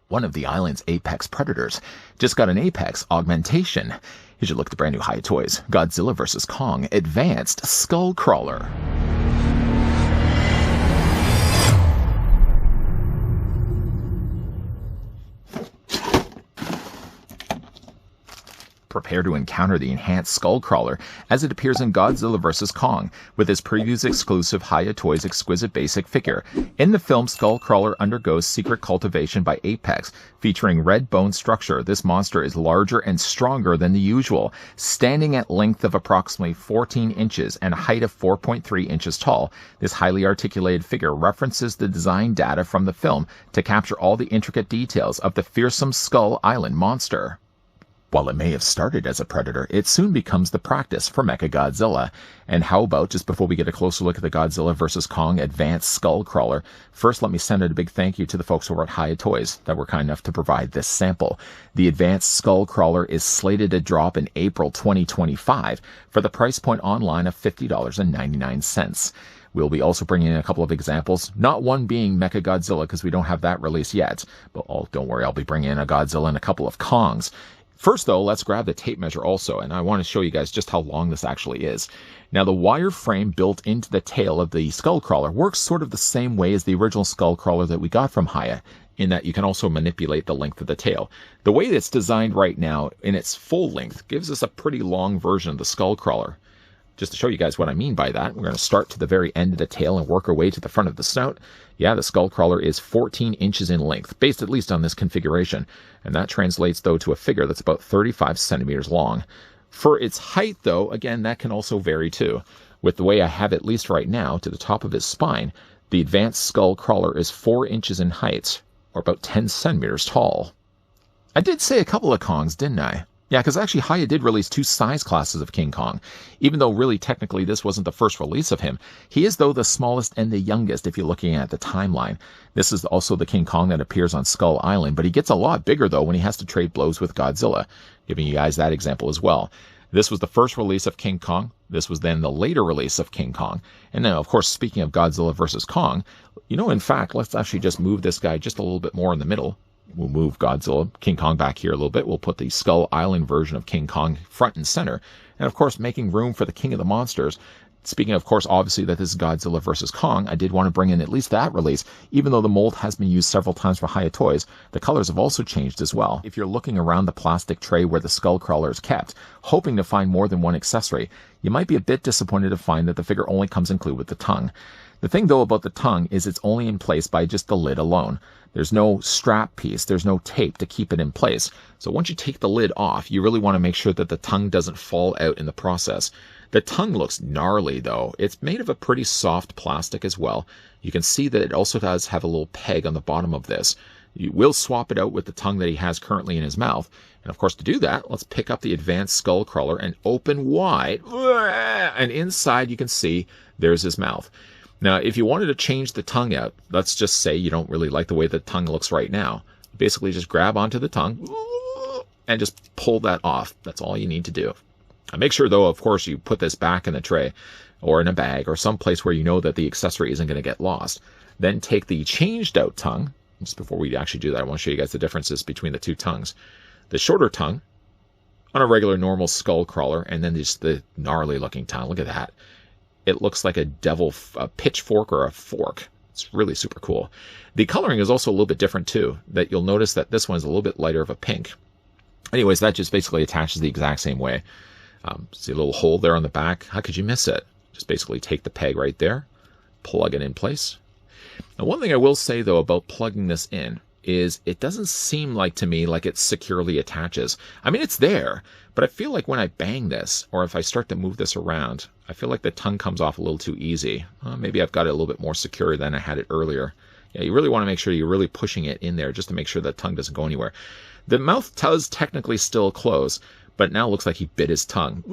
one of the island's apex predators, just got an apex augmentation. You should look at the brand new Hiya Toys Godzilla vs. Kong Advanced Skullcrawler. Prepare to encounter the enhanced Skullcrawler as it appears in Godzilla vs. Kong with his previews exclusive Hiya Toys Exquisite basic figure. In the film, Skullcrawler undergoes secret cultivation by Apex, featuring red bone structure. This monster is larger and stronger than the usual, standing at length of approximately 14 inches and a height of 4.3 inches tall. This highly articulated figure references the design data from the film to capture all the intricate details of the fearsome Skull Island monster. While it may have started as a predator, it soon becomes the practice for Mechagodzilla. And how about, just before we get a closer look at the Godzilla vs. Kong Advanced Skullcrawler, first let me send out a big thank you to the folks over at Hiya Toys that were kind enough to provide this sample. The Advanced Skullcrawler is slated to drop in April 2025 for the price point online of $50.99. We'll be also bringing in a couple of examples, not one being Mechagodzilla because we don't have that release yet, but don't worry, I'll be bringing in a Godzilla and a couple of Kongs. First, though, let's grab the tape measure also, and I want to show you guys just how long this actually is. Now, the wire frame built into the tail of the Skullcrawler works sort of the same way as the original Skullcrawler that we got from Hiya, in that you can also manipulate the length of the tail. The way it's designed right now, in its full length, gives us a pretty long version of the Skullcrawler. Just to show you guys what I mean by that, we're going to start to the very end of the tail and work our way to the front of the snout. Yeah, the Skullcrawler is 14 inches in length, based at least on this configuration, and that translates, though, to a figure that's about 35 centimeters long. For its height, though, again, that can also vary, too. With the way I have it, at least right now, to the top of his spine, the Advanced Skullcrawler is 4 inches in height, or about 10 centimeters tall. I did say a couple of Kongs, didn't I? Yeah, because actually Hiya did release 2 size classes of King Kong. Even though really technically this wasn't the first release of him, he is though the smallest and the youngest if you're looking at the timeline. This is also the King Kong that appears on Skull Island, but he gets a lot bigger though when he has to trade blows with Godzilla, giving you guys that example as well. This was the first release of King Kong. This was then the later release of King Kong. And now, of course, speaking of Godzilla vs. Kong, in fact, let's actually just move this guy just a little bit more in the middle. We'll move King Kong back here a little bit. We'll put the Skull Island version of King Kong front and center. And of course, making room for the King of the Monsters. Speaking of course, obviously, that this is Godzilla vs. Kong, I did want to bring in at least that release. Even though the mold has been used several times for Hiya Toys, the colors have also changed as well. If you're looking around the plastic tray where the Skullcrawler is kept, hoping to find more than one accessory, you might be a bit disappointed to find that the figure only comes included with the tongue. The thing, though, about the tongue is it's only in place by just the lid alone. There's no strap piece, there's no tape to keep it in place. So once you take the lid off, you really want to make sure that the tongue doesn't fall out in the process. The tongue looks gnarly, though. It's made of a pretty soft plastic as well. You can see that it also does have a little peg on the bottom of this. You will swap it out with the tongue that he has currently in his mouth. And of course, to do that, let's pick up the Advanced Skullcrawler and open wide. And inside you can see there's his mouth. Now, if you wanted to change the tongue out, let's just say you don't really like the way the tongue looks right now. Basically, just grab onto the tongue and just pull that off. That's all you need to do. And make sure, though, of course, you put this back in the tray or in a bag or someplace where you know that the accessory isn't going to get lost. Then take the changed out tongue. Just before we actually do that, I want to show you guys the differences between the two tongues. The shorter tongue on a regular normal Skullcrawler, and then just the gnarly looking tongue. Look at that. It looks like a pitchfork or a fork. It's really super cool. The coloring is also a little bit different too. That you'll notice that this one is a little bit lighter of a pink. Anyways, that just basically attaches the exact same way. See a little hole there on the back? How could you miss it? Just basically take the peg right there, plug it in place. Now, one thing I will say though about plugging this in is it doesn't seem like to me like it securely attaches. I mean, it's there, but I feel like when I bang this, or if I start to move this around, I feel like the tongue comes off a little too easy. Maybe I've got it a little bit more secure than I had it earlier. Yeah, you really want to make sure you're really pushing it in there just to make sure the tongue doesn't go anywhere. The mouth does technically still close, but now it looks like he bit his tongue.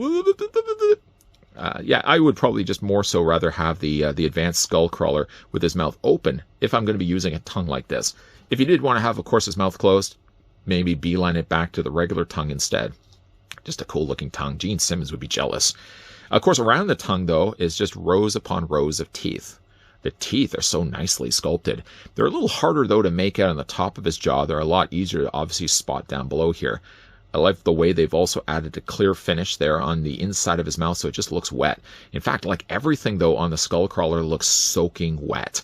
Yeah, I would probably just more so rather have the Advanced Skullcrawler with his mouth open if I'm going to be using a tongue like this. If you did want to have, of course, his mouth closed, maybe beeline it back to the regular tongue instead. Just a cool looking tongue. Gene Simmons would be jealous. Of course, around the tongue, though, is just rows upon rows of teeth. The teeth are so nicely sculpted. They're a little harder, though, to make out on the top of his jaw. They're a lot easier to obviously spot down below here. I like the way they've also added a clear finish there on the inside of his mouth, so it just looks wet. In fact, like everything, though, on the Skullcrawler looks soaking wet.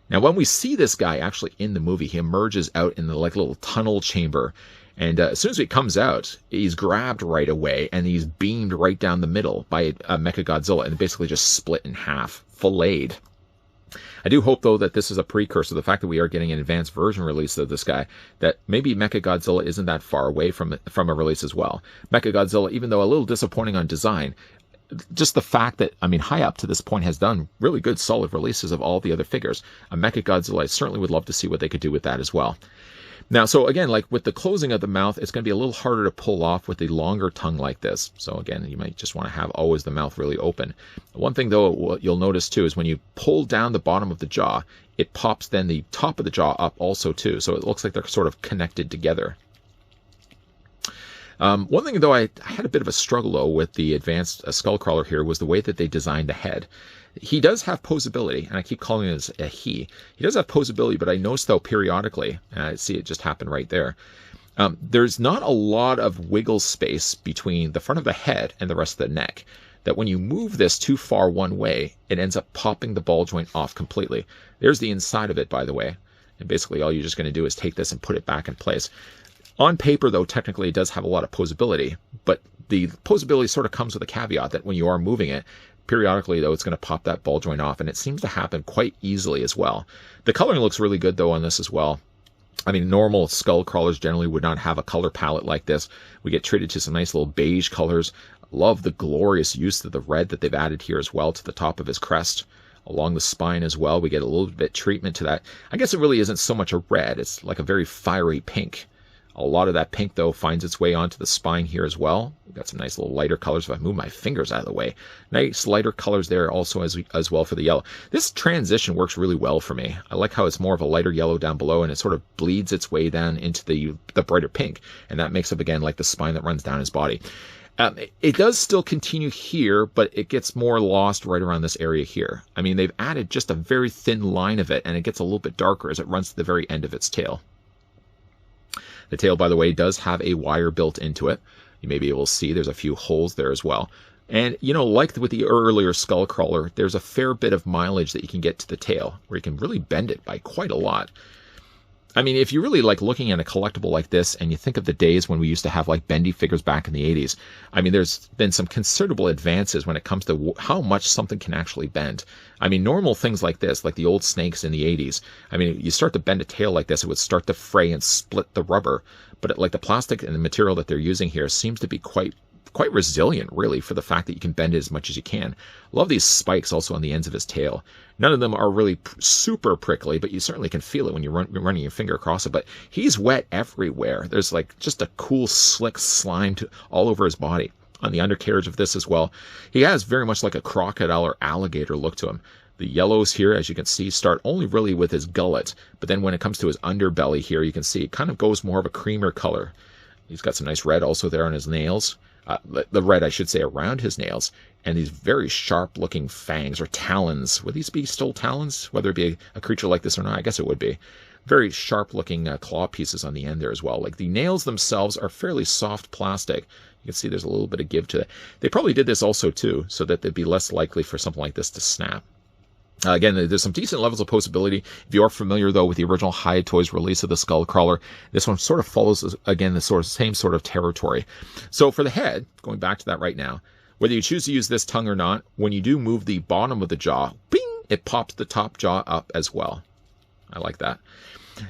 Now, when we see this guy actually in the movie, he emerges out in the like little tunnel chamber. And as soon as he comes out, he's grabbed right away, and he's beamed right down the middle by Mechagodzilla, and basically just split in half, filleted. I do hope, though, that this is a precursor, the fact that we are getting an advanced version release of this guy, that maybe Mechagodzilla isn't that far away from a release as well. Mechagodzilla, even though a little disappointing on design, just the fact that, I mean, Hiya up to this point has done really good, solid releases of all the other figures. A Mechagodzilla, I certainly would love to see what they could do with that as well. Now, so again, like with the closing of the mouth, it's going to be a little harder to pull off with the longer tongue like this. So again, you might just want to have always the mouth really open. One thing, though, what you'll notice too is when you pull down the bottom of the jaw, it pops then the top of the jaw up also too. So it looks like they're sort of connected together. One thing, though, I had a bit of a struggle, though, with the advanced Skullcrawler here was the way that they designed the head. He does have posability, and I keep calling it a he. He does have posability, but I noticed, though, periodically, and I see it just happen right there, there's not a lot of wiggle space between the front of the head and the rest of the neck, that when you move this too far one way, it ends up popping the ball joint off completely. There's the inside of it, by the way, and basically all you're just going to do is take this and put it back in place. On paper, though, technically it does have a lot of posability, but the posability sort of comes with a caveat that when you are moving it, periodically, though, it's going to pop that ball joint off, and it seems to happen quite easily as well. The coloring looks really good, though, on this as well. I mean, normal Skullcrawlers generally would not have a color palette like this. We get treated to some nice little beige colors. Love the glorious use of the red that they've added here as well to the top of his crest. Along the spine as well, we get a little bit treatment to that. I guess it really isn't so much a red. It's like a very fiery pink. A lot of that pink, though, finds its way onto the spine here as well. We've got some nice little lighter colors. If I move my fingers out of the way, nice lighter colors there also as well for the yellow. This transition works really well for me. I like how it's more of a lighter yellow down below, and it sort of bleeds its way down into the brighter pink, and that makes up, again, like the spine that runs down his body. It does still continue here, but it gets more lost right around this area here. I mean, they've added just a very thin line of it, and it gets a little bit darker as it runs to the very end of its tail. The tail, by the way, does have a wire built into it. You may be able to see there's a few holes there as well. And, you know, like with the earlier Skullcrawler, there's a fair bit of mileage that you can get to the tail, where you can really bend it by quite a lot. I mean, if you really like looking at a collectible like this, and you think of the days when we used to have like bendy figures back in the 80s, I mean, there's been some considerable advances when it comes to how much something can actually bend. I mean, normal things like this, like the old snakes in the 80s, I mean, you start to bend a tail like this, it would start to fray and split the rubber. But like the plastic and the material that they're using here seems to be quite resilient, really, for the fact that you can bend it as much as you can. Love these spikes also on the ends of his tail. None of them are really super prickly, but you certainly can feel it when you're running your finger across it. But he's wet everywhere. There's like just a cool, slick slime all over his body. On the undercarriage of this as well, he has very much like a crocodile or alligator look to him. The yellows here, as you can see, start only really with his gullet. But then when it comes to his underbelly here, you can see it kind of goes more of a creamer color. He's got some nice red also there on his nails. The red, I should say, around his nails, and these very sharp-looking fangs, or talons. Would these be still talons? Whether it be a creature like this or not, I guess it would be. Very sharp-looking claw pieces on the end there as well. Like the nails themselves are fairly soft plastic. You can see there's a little bit of give to it. They probably did this also, too, so that they'd be less likely for something like this to snap. Again, there's some decent levels of posability. If you are familiar, though, with the original Hiya Toys release of the Skullcrawler, this one sort of follows, again, the same sort of territory. So for the head, going back to that right now, whether you choose to use this tongue or not, when you do move the bottom of the jaw, bing, it pops the top jaw up as well. I like that.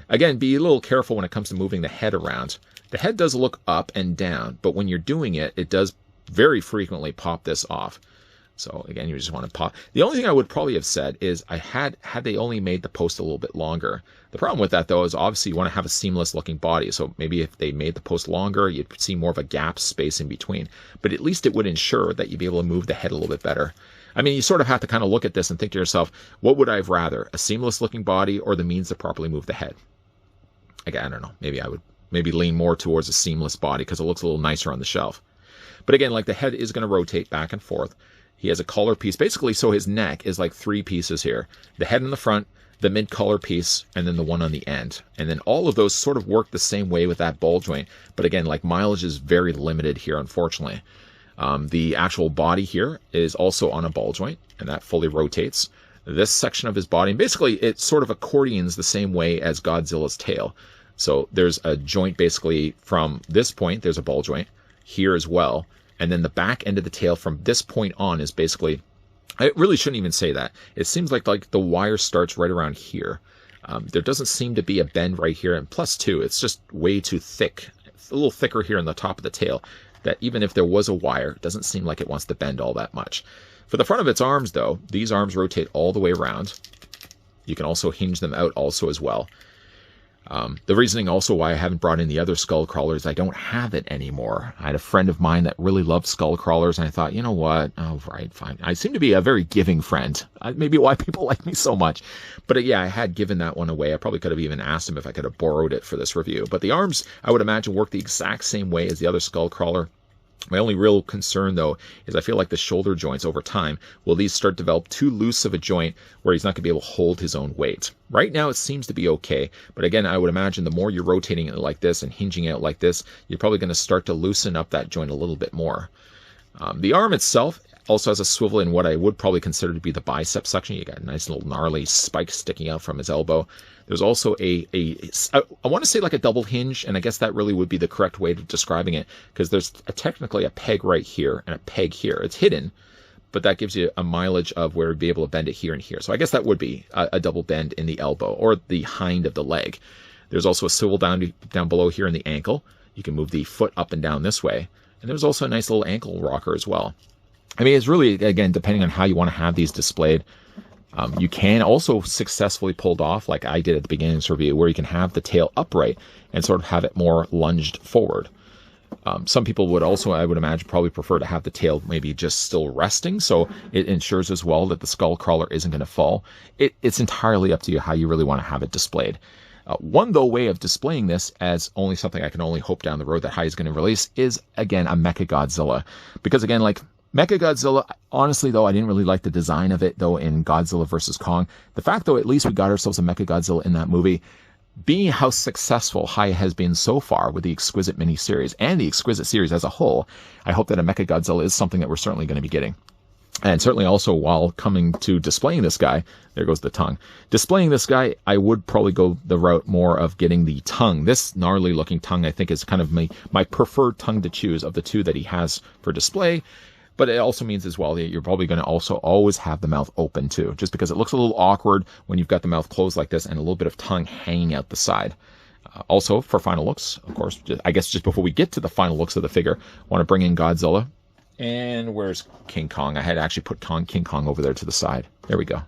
Again, be a little careful when it comes to moving the head around. The head does look up and down, but when you're doing it, it does very frequently pop this off. So again, you just want to pop. The only thing I would probably have said is had they only made the post a little bit longer. The problem with that, though, is obviously you want to have a seamless looking body. So maybe if they made the post longer, you'd see more of a gap space in between. But at least it would ensure that you'd be able to move the head a little bit better. I mean, you sort of have to kind of look at this and think to yourself, what would I have rather? A seamless looking body or the means to properly move the head? Again, I don't know. Maybe I would lean more towards a seamless body because it looks a little nicer on the shelf. But again, like the head is going to rotate back and forth. He has a collar piece, basically, so his neck is like 3 pieces here. The head in the front, the mid-collar piece, and then the one on the end. And then all of those sort of work the same way with that ball joint. But again, like mileage is very limited here, unfortunately. The actual body here is also on a ball joint, and that fully rotates. This section of his body, and basically it sort of accordions the same way as Godzilla's tail. So there's a joint basically from this point, there's a ball joint here as well. And then the back end of the tail from this point on is basically, I really shouldn't even say that. It seems like the wire starts right around here. There doesn't seem to be a bend right here. And plus two, it's just way too thick. It's a little thicker here on the top of the tail, that even if there was a wire, it doesn't seem like it wants to bend all that much. For the front of its arms, though, these arms rotate all the way around. You can also hinge them out also as well. The reasoning also why I haven't brought in the other Skullcrawler is I don't have it anymore. I had a friend of mine that really loved Skullcrawlers, and I thought, you know what? Oh, right, fine. I seem to be a very giving friend. Maybe why people like me so much. But yeah, I had given that one away. I probably could have even asked him if I could have borrowed it for this review. But the arms, I would imagine, work the exact same way as the other Skullcrawler. My only real concern, though, is I feel like the shoulder joints over time, will these start to develop too loose of a joint where he's not going to be able to hold his own weight. Right now, it seems to be okay. But again, I would imagine the more you're rotating it like this and hinging out like this, you're probably going to start to loosen up that joint a little bit more. The arm itself also has a swivel in what I would probably consider to be the bicep section. You got a nice little gnarly spike sticking out from his elbow. There's also I want to say like a double hinge, and I guess that really would be the correct way of describing it, because there's technically a peg right here and a peg here. It's hidden, but that gives you a mileage of where you'd be able to bend it here and here. So I guess that would be a double bend in the elbow or the hind of the leg. There's also a swivel down below here in the ankle. You can move the foot up and down this way. And there's also a nice little ankle rocker as well. I mean, it's really, again, depending on how you want to have these displayed. You can also successfully pulled off, like I did at the beginning of this review, where you can have the tail upright and sort of have it more lunged forward. Some people would also, I would imagine, probably prefer to have the tail maybe just still resting, so it ensures as well that the Skullcrawler isn't going to fall. It's entirely up to you how you really want to have it displayed. One, though, way of displaying this as only something I can only hope down the road that Hiya is going to release is, again, a Mechagodzilla. Because, again, like Mechagodzilla, honestly, though, I didn't really like the design of it, though, in Godzilla vs. Kong. The fact, though, at least we got ourselves a Mechagodzilla in that movie, being how successful Hiya has been so far with the Exquisite miniseries and the Exquisite series as a whole, I hope that a Mechagodzilla is something that we're certainly going to be getting. And certainly also while coming to displaying this guy, there goes the tongue. Displaying this guy, I would probably go the route more of getting the tongue. This gnarly looking tongue, I think, is kind of my preferred tongue to choose of the two that he has for display. But it also means as well that you're probably going to also always have the mouth open too, just because it looks a little awkward when you've got the mouth closed like this and a little bit of tongue hanging out the side. Also, for final looks, of course, I guess just before we get to the final looks of the figure, I want to bring in Godzilla. And where's King Kong? I had actually put King Kong over there to the side. There we go.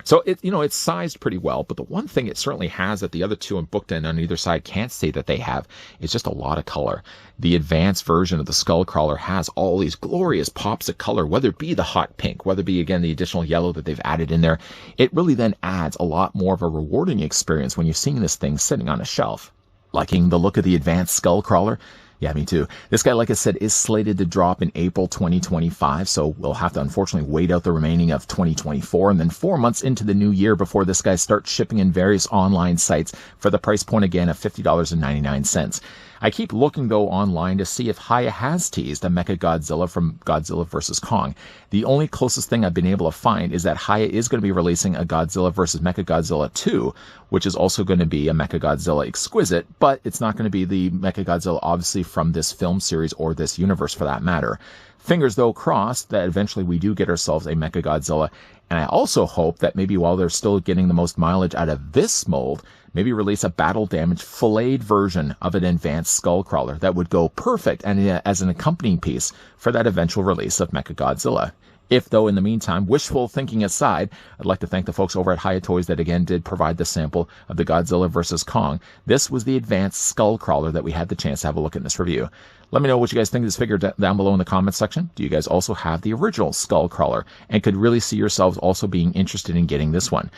So it's sized pretty well, but the one thing it certainly has that the other two in booked and on either side can't say that they have is just a lot of color. The advanced version of the Skullcrawler has all these glorious pops of color, whether it be the hot pink, whether it be, again, the additional yellow that they've added in there. It really then adds a lot more of a rewarding experience when you're seeing this thing sitting on a shelf. Liking the look of the advanced Skullcrawler? Yeah, me too. This guy, like I said, is slated to drop in April 2025, so we'll have to unfortunately wait out the remaining of 2024 and then 4 months into the new year before this guy starts shipping in various online sites for the price point, again, of $50.99. I keep looking, though, online to see if Hiya has teased a Mechagodzilla from Godzilla vs. Kong. The only closest thing I've been able to find is that Hiya is going to be releasing a Godzilla vs. Mechagodzilla 2, which is also going to be a Mechagodzilla Exquisite, but it's not going to be the Mechagodzilla, obviously, from this film series or this universe for that matter. Fingers, though, crossed that eventually we do get ourselves a Mechagodzilla, and I also hope that maybe while they're still getting the most mileage out of this mold, maybe release a battle-damaged, filleted version of an advanced Skullcrawler that would go perfect and as an accompanying piece for that eventual release of Mechagodzilla. If, though, in the meantime, wishful thinking aside, I'd like to thank the folks over at Hiya Toys that again did provide the sample of the Godzilla vs. Kong. This was the advanced Skullcrawler that we had the chance to have a look at in this review. Let me know what you guys think of this figure down below in the comments section. Do you guys also have the original Skullcrawler and could really see yourselves also being interested in getting this one?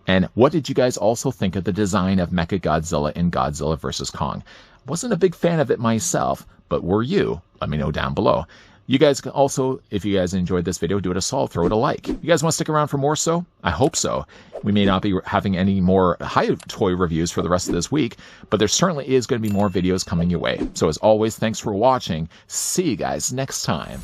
And what did you guys also think of the design of Mechagodzilla in Godzilla vs. Kong? Wasn't a big fan of it myself, but were you? Let me know down below. You guys can also, if you guys enjoyed this video, do it a solid, throw it a like. You guys want to stick around for more so? I hope so. We may not be having any more Hiya toy reviews for the rest of this week, but there certainly is going to be more videos coming your way. So as always, thanks for watching. See you guys next time.